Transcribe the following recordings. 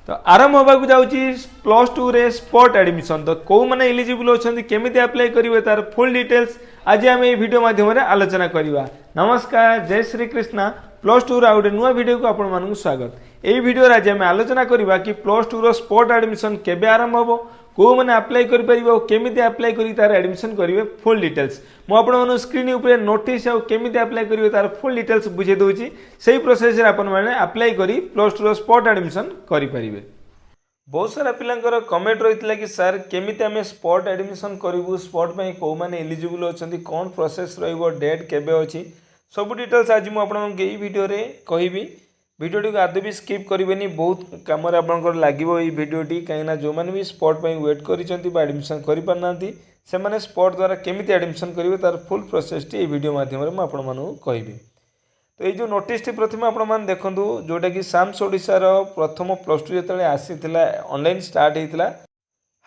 तो आरंभ होगा जाऊँगी +2 रे स्पॉट एडमिशन। तो कौ मैंने एलिजिबल अच्छा केमी अप्लाई करेंगे तार फुल डिटेल्स आज आम ये वीडियो माध्यम आलोचना करवा। नमस्कार, जय श्री कृष्णा। +2 रो गोटे नुआ वीडियो को आपण स्वागत। यही वीडियो आज आम आलोचना करवा कि +2 रो स्पॉट एडमिशन केबे आरंभ हो, कौ मैंने अप्लाई करें अप्लाई करी तार एडमिशन करेंगे फुल डिटेल्स। मुझे स्क्रीन ऊपर नोटिस केमी अप्लाई करेंगे तार फुल डिटेल्स बुझे दूसरी से प्रोसेस अप्लाई करी +2 रो स्पॉट एडमिशन करें। बहुत सारा पिलांकर कमेंट रही कि सर केमी आम स्पॉट एडमिशन करूँ, स्पॉट में कौ मैंने एलिजिबल अच्छा कौन प्रोसेस रेट केबे अच्छी सब डिटेल्स आज मुझे यही वीडियो कहि। वीडियोटी को आदि भी स्किप करेंगे, बहुत कम लगे भिडियोटी कहीं जो मैंने भी स्पॉट पर वेट करडमिशन कर से स्पॉट द्वारा केमी एडमिशन करेंगे तार फुल प्रोसेस टी वीडियो माध्यम आपको कहि। तो ये नोटिस प्रथम आपने देखूँ जोटा कि साम्स ओडिशार प्रथम +2 जो आसी ऑनलाइन स्टार्ट होता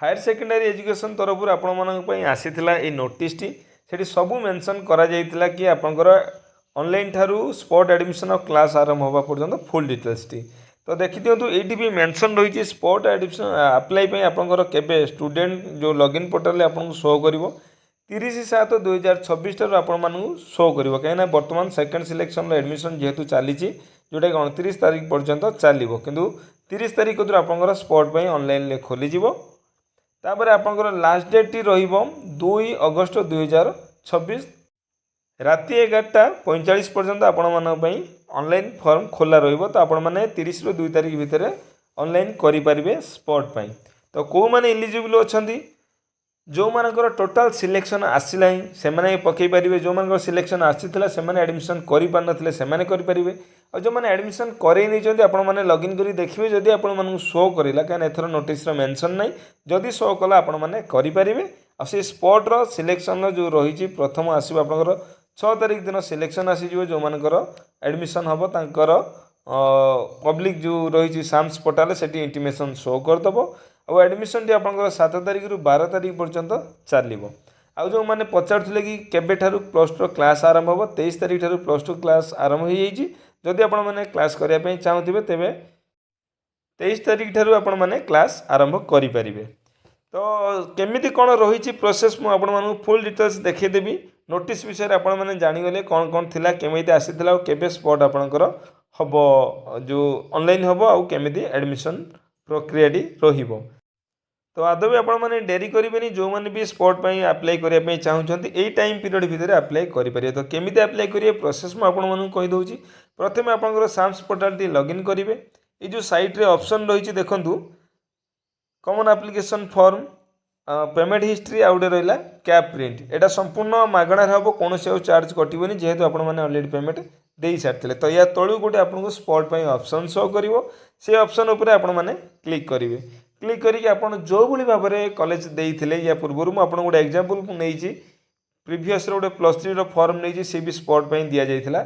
हायर सेकेंडरी एजुकेशन तरफ आपण आसी ये नोटिस टी सबू मेंशन करा कि आपंकर ऑनलाइन ठारू स्पॉट एडमिशन क्लास आरंभ होगा पर्यंत फुल डिटेल्स टी। तो देखी दिंतु ये भी मेंशन रही स्पॉट एडमिशन अप्लाई आपंकर केबे स्टूडेंट जो लॉगिन पोर्टल आपको शो कर 30/7/2026 ठार शो कर कहीं बर्तमान सेकेंड सिलेक्शन एडमिशन जेहेतु चली जोटा कि 29 तारीख पर्यंत चलो किंतु 30 तारीख जो आपंकर स्पॉट पर ऑनलाइन खोली तापर आपंकर लास्ट डेट टी रहिबो 2 अगस्त 2026 राति 11:45 पर्यंत आपण मानी ऑनलाइन फॉर्म खोला रहिबो। तो आपण माने 30 ରୁ 2 तारीख भितर ऑनलाइन करि परिबे स्पॉट पई। तो को माने एलिजिबल अछंती जो मानकर टोटाल सिलेक्शन आसिला से माने पकई पारिबे, जो मानकर सिलेक्शन आसीथिला से माने एडमिशन करि पार नथिले से माने करि परिबे, और जो माने एडमिशन करे नै चंती आपण माने लॉगिन करि देखिबे जदि आपण मानू शो करिला कान एथर नोटिस रो मेंशन नै जदि शो कला आपण माने करि परिबे। आ से स्पॉट रो सिलेक्शन रो जो रहिछि प्रथम आसीबो आपनकर 6 तारीख दिन सिलेक्शन आसीजो जो मानकर एडमिशन हम तांकर पब्लिक जो रही साम्स पोर्टाल से इंटीमेशन शो करदेव और एडमिशन टी आपंकर 7 तारीख ରୁ 12 तारीख पर्यंत चलो। आउ जो मैंने पचारे कि केबे ठारू +2 क्लास आरंभ हो 23 तारीख ठारू +2 क्लास आरंभ हो जाइए। जदि आपण मैंने क्लास करने चाहूबे तेबे 23 तारीख ठारू आपण मैंने क्लास आरंभ करें। तो केमिति कौन रही प्रोसेस मुझे फुल डिटेल्स देखीदेवी। नोटिस विषय आप जानीगले कौन कौन थिला केमिति आसीथिला और केबे स्पॉट आपणकर हम जो ऑनलाइन हम आउ केमिति एडमिशन प्रक्रिया रहिबो। तो आदौ भी आपण मैंने डेरी करेंगे, जो मैंने भी स्पॉट पर अप्लाई करने चाहते यही टाइम पीरियड भितर अप्लाई करेंगे। तो केमिति अप्लाई करेंगे प्रोसेस मुझे कहीदे। प्रथम आपंकर साम्स पोर्टाल टी लॉगिन करेंगे। ये जो साइट रे ऑप्शन रही देखु common application form payment history आउ गए रहा कैप प्रिंट, यहाँ संपूर्ण मागणार हम कौन से चार्ज कटोनी जेहेतु आप ऑलरेडी पेमेंट दे सारी। तो या तलू गोटे आपको स्पॉट पर ऑप्शन शो कर से ऑप्शन उपर आपण मैंने क्लिक करेंगे। क्लिक करके आप जो भी भाव में कॉलेज देते या पूर्व मुझे गोटे एग्जांपल नहीं प्रीवियस गोटे +3 रो फॉर्म नहीं सी भी स्पॉट पर दि जाता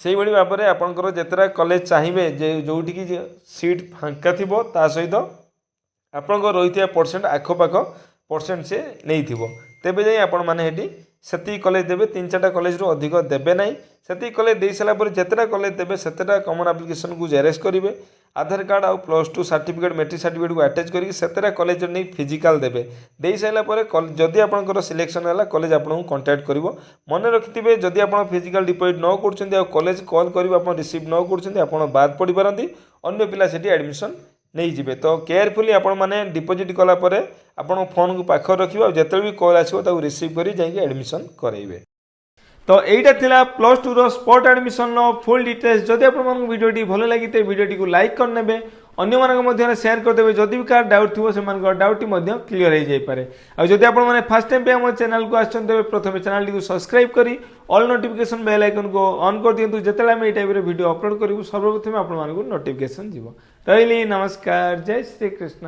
से भाई भाव में आपंकर जितना कॉलेज चाहिए जोटि की सीट फांका थी सहित आपंक रही परसेंट आखपाख परसेंट से नहीं थो तेबे जाई आपण माने से कॉलेज देवे। 3-4टा कॉलेज रो अधिक देवे ना से कॉलेज दे सारापर जितेटा कॉलेज देवे सेटा कॉमन एप्लिकेशन को जेरेक्स करेंगे। आधार कार्ड आउ +2 सर्टिफिकेट मेट्रिक सर्टिफिकेट को अटैच करके सेटा कॉलेज नहीं फिजिकाल देवे। दे सारापर जदि आपंकर सिलेक्शन है कॉलेज आपको कांटेक्ट कर मन रखिथे जदि आप फिजिकाल डिपोजिट न कर कॉलेज कॉल कर रिसीव न कर बाद पड़ पारती अन्य पिला से एडमिशन नहीं जिबे। तो केयरफुली आपण माने डिपोजिट कला परे आपण फोन को पाखर रखिबा और जते भी कॉल आसीबो ताको रिसीव करी जाई एडमिशन कराइबे। तो एटा थिला +2 रो स्पॉट एडमिशन नो फुल डिटेल्स। जदि आपण मानक वीडियोटी भलो लागि ते वीडियोटी को लाइक कर नेबे, अन्य मानक मध्य शेयर कर देबे। जदि भी कार डाउट थिबो से मानक डाउट मध्य क्लियर हो जाई पारे। आ जदि आपण माने फर्स्ट टाइम पे हमर चैनल को आछन तेबे प्रथमे चैनल टी को सब्सक्राइब करी ऑल नोटिफिकेशन बेल आइकन को ऑन कर दियंतु जेतेला हम ए टाइप रे वीडियो अपलोड करिवु सर्वप्रथमे आपण मानक नोटिफिकेशन जीवो। रहिली नमस्कार, जय श्री कृष्ण।